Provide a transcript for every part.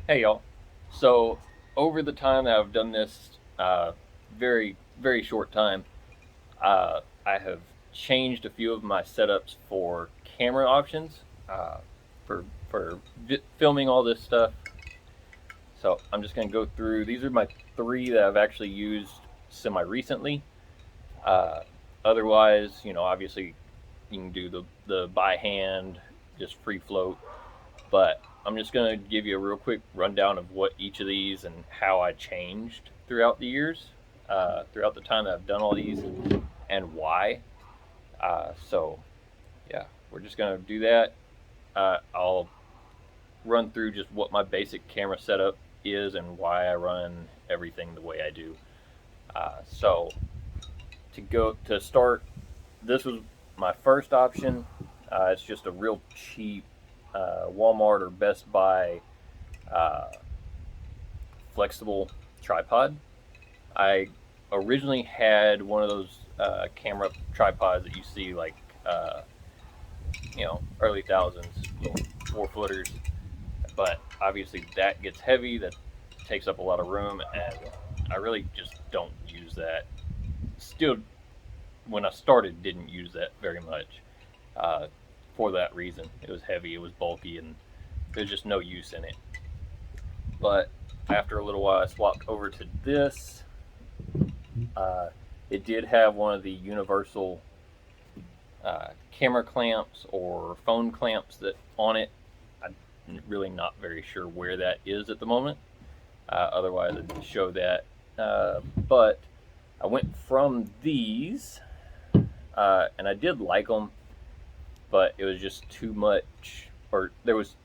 Hey y'all. So over the time that I've done this, very short time, I have changed a few of my setups for camera options uh, for filming all this stuff. So I'm just going to go through. These are my three that I've actually used semi recently. Uh, Otherwise, obviously you can do the by hand, just free float. But I'm just going to give you a real quick rundown of what each of these and how I changed throughout the years, throughout the time that I've done all these, and why. So, yeah, we're just going to do that. I'll run through just what my basic camera setup is and why I run everything the way I do. So, to start, this was my first option. It's just a real cheap Walmart or Best Buy uh, flexible tripod. I originally had one of those camera tripods that you see like uh, early thousands, little 4 footers. But obviously that gets heavy. That takes up a lot of room, and I really just don't use that. Still, when I started, didn't use that very much. Uh, for that reason, it was heavy, it was bulky, and there's just no use in it. But after a little while, I swapped over to this. Uh, it did have one of the universal camera clamps or phone clamps that on it. I'm really not very sure where that is at the moment. Otherwise, I'd show that. But I went from these, and I did like them, but it was just too much, or there was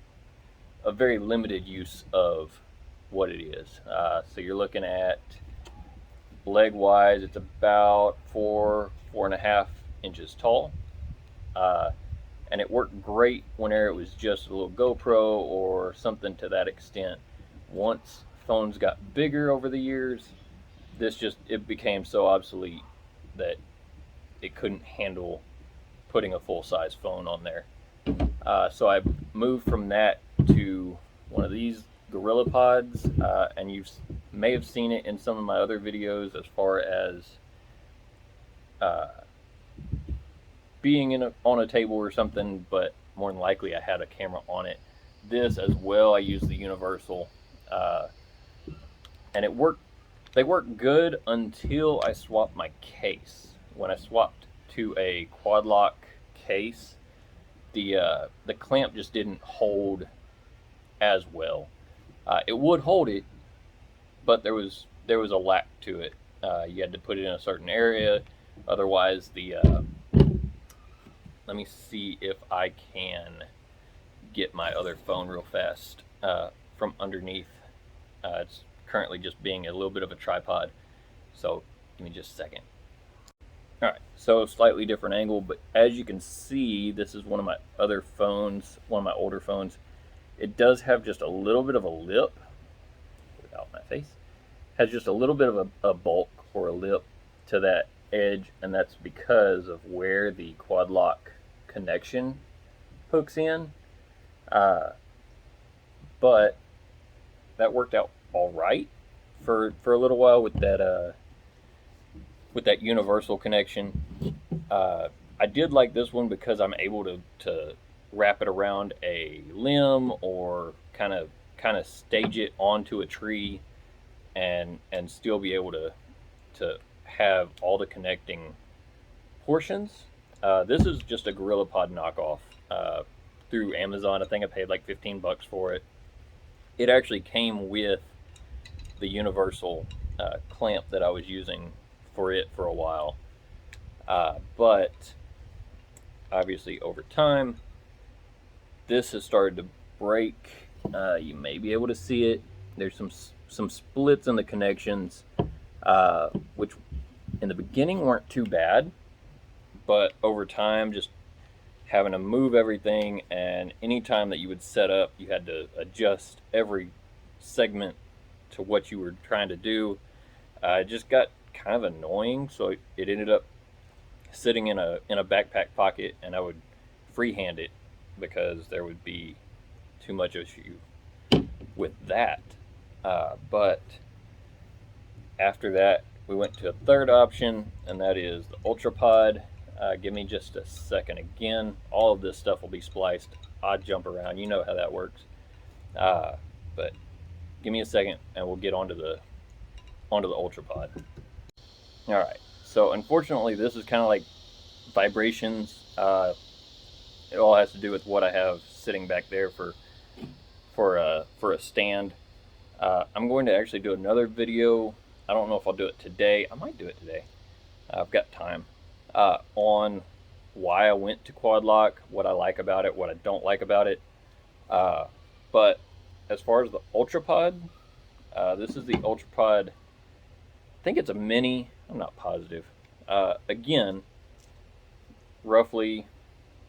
a very limited use of what it is. So you're looking at leg wise, it's about 4.5 inches tall. Uh, and it worked great whenever it was just a little GoPro or something to that extent. Once phones got bigger over the years, it became so obsolete that it couldn't handle putting a full size phone on there. So I moved from that to one of these Gorilla Pods, and you may have seen it in some of my other videos as far as uh, being on a table or something, but more than likely I had a camera on it. This as well, I used the universal, uh, and it worked. They worked good until I swapped my case. When I swapped to a quad lock case, the clamp just didn't hold as well. It would hold it, but there was a lack to it. You had to put it in a certain area, otherwise the let me see if I can get my other phone real fast from underneath. It's currently just being a little bit of a tripod, so give me just a second. All right, so slightly different angle, but as you can see, this is one of my other phones, one of my older phones. It does have just a little bit of a lip, without my face, has just a little bit of a bulk or a lip to that edge, and that's because of where the quad lock connection hooks in. Uh, but that worked out all right for a little while with that universal connection. I did like this one because I'm able to wrap it around a limb or kind of stage it onto a tree and still be able to have all the connecting portions. This is just a Gorilla Pod knockoff through Amazon. I think I paid like $15 for it. It actually came with the universal clamp that I was using for it for a while. But obviously, over time, this has started to break. You may be able to see it. There's some splits in the connections, which in the beginning weren't too bad, but over time, just having to move everything, and anytime that you would set up, you had to adjust every segment to what you were trying to do. It just got kind of annoying, so it ended up sitting in a backpack pocket, and I would freehand it because there would be too much issue with that. But after that, we went to a third option, and that is the UltraPod. Give me just a second. Again, all of this stuff will be spliced. I jump around. You know how that works. But give me a second, and we'll get onto the UltraPod. All right. So unfortunately, this is kind of like vibrations. It all has to do with what I have sitting back there for a stand. I'm going to actually do another video. I don't know if I'll do it today. I might do it today. I've got time. On why I went to quad lock, what I like about it, what I don't like about it. But as far as the UltraPod, this is the UltraPod. I think it's a mini. I'm not positive. Again, roughly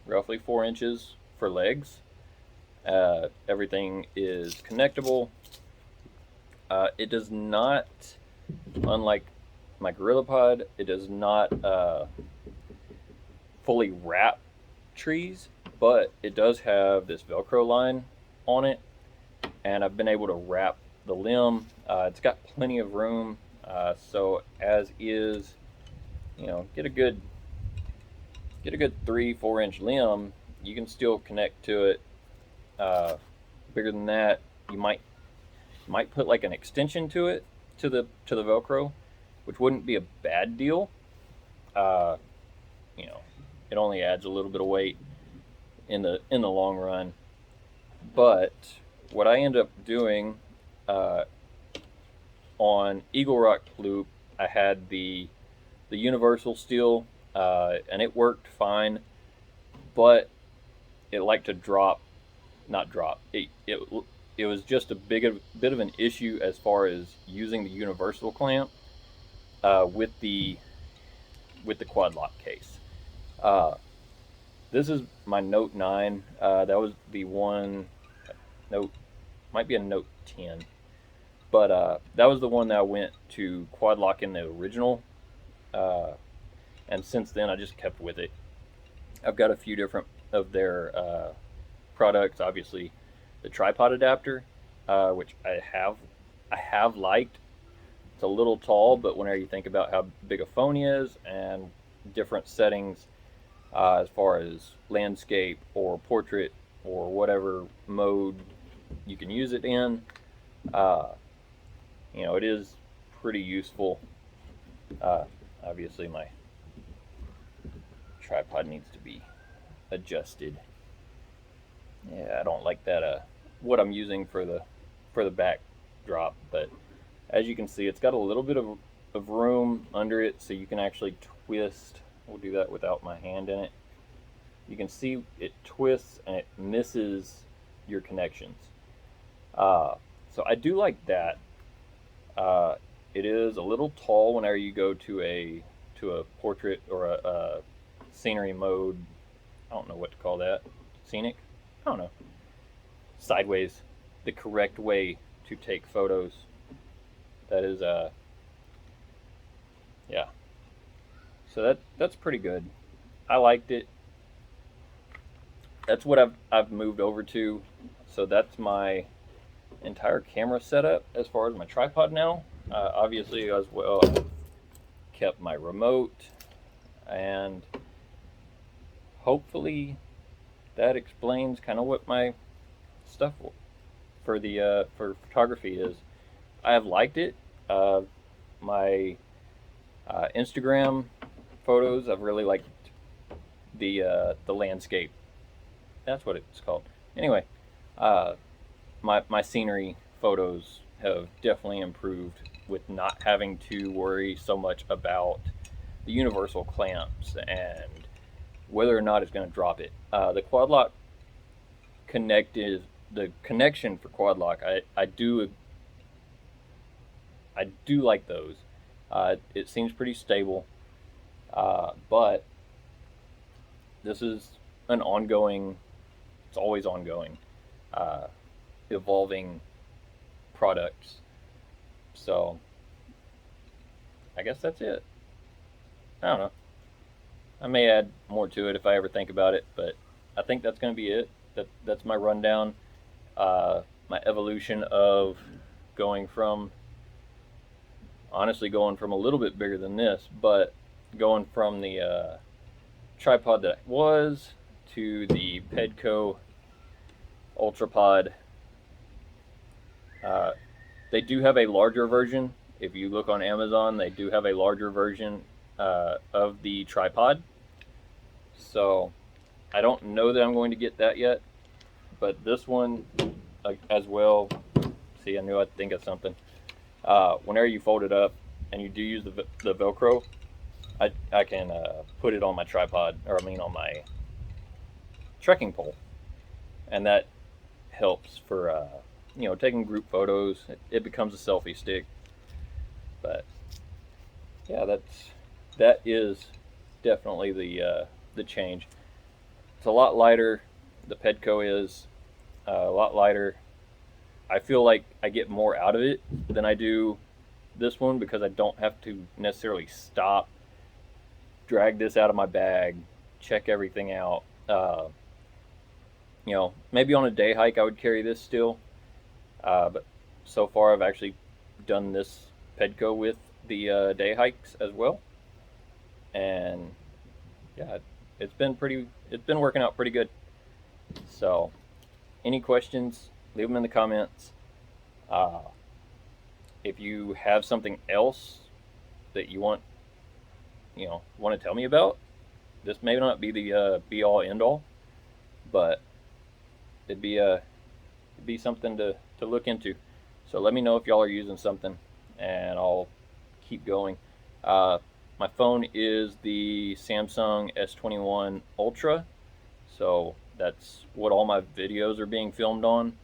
4 inches for legs. Everything is connectable. It does not, unlike my GorillaPod, it does not fully wrap trees, but it does have this Velcro line on it, and I've been able to wrap the limb. It's got plenty of room, so as is, get a good 3-4 inch limb. You can still connect to it. Bigger than that, you might put like an extension to it, to the Velcro, which wouldn't be a bad deal. It only adds a little bit of weight in the long run. But what I end up doing on Eagle Rock Loop, I had the universal steel, and it worked fine, but it liked to not drop. It was just a bit of an issue as far as using the universal clamp with the quad lock case. This is my Note 9. That was the one. Might be a Note 10, but that was the one that I went to quad lock in the original, and since then I just kept with it. I've got a few different of their products. Obviously, the tripod adapter, which I have liked. It's a little tall, but whenever you think about how big a phone is and different settings, as far as landscape or portrait or whatever mode you can use it in, it is pretty useful. Obviously, my tripod needs to be adjusted. Yeah, I don't like that. What I'm using for the backdrop, but as you can see, it's got a little bit of room under it, so you can actually twist. We'll do that without my hand in it. You can see it twists and it misses your connections. So I do like that. It is a little tall whenever you go to a portrait or a scenery mode. I don't know what to call that. Scenic? I don't know. Sideways. The correct way to take photos. That is yeah. So that's pretty good. I liked it. That's what I've moved over to. So that's my entire camera setup as far as my tripod now. Obviously, as well, I've kept my remote, and hopefully that explains kind of what my stuff for photography is. I have liked it. My Instagram photos, I've really liked the landscape. That's what it's called. Anyway, my scenery photos have definitely improved with not having to worry so much about the universal clamps and whether or not it's going to drop it. The quad lock the connection for quad lock, I do like those. It seems pretty stable, but this is an ongoing, it's always ongoing, evolving products. So I guess that's it. I don't know. I may add more to it if I ever think about it, but I think that's going to be it. That's my rundown. my evolution of going from, honestly, going from a little bit bigger than this, but going from the tripod that I was to the Pedco UltraPod. Uh, they do have a larger version. If you look on Amazon, they do have a larger version of the tripod. So I don't know that I'm going to get that yet, but this one as well. See, I knew I'd think of something. Whenever you fold it up and you do use the Velcro, I can put it on my tripod, or I mean on my trekking pole, and that helps for taking group photos. It becomes a selfie stick. But yeah, that is definitely the change. It's a lot lighter. The Pedco is a lot lighter. I feel like I get more out of it than I do this one because I don't have to necessarily stop, drag this out of my bag, check everything out. Maybe on a day hike I would carry this still, but so far I've actually done this Pedco with the day hikes as well, and yeah, it's been working out pretty good. So, any questions? Leave them in the comments. Uh, if you have something else that you want to tell me about, this may not be the be all end all, but it'd be something to look into. So let me know if y'all are using something, and I'll keep going. My phone is the Samsung S21 Ultra, so that's what all my videos are being filmed on.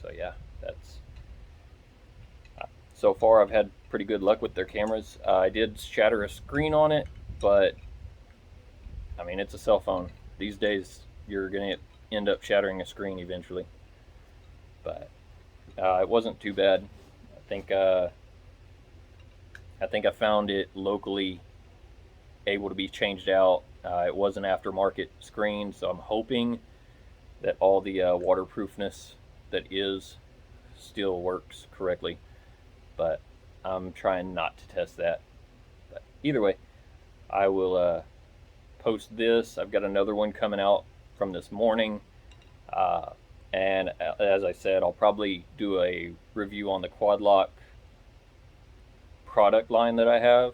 So yeah, that's so far I've had pretty good luck with their cameras. I did shatter a screen on it, but I mean, it's a cell phone. These days, you're going to end up shattering a screen eventually. But it wasn't too bad. I think I found it locally able to be changed out. It was an aftermarket screen, so I'm hoping that all the waterproofness that is still works correctly. But I'm trying not to test that. But either way, I will post this. I've got another one coming out from this morning. And as I said, I'll probably do a review on the Quad Lock product line that I have,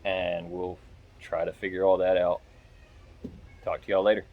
and we'll try to figure all that out. Talk to y'all later.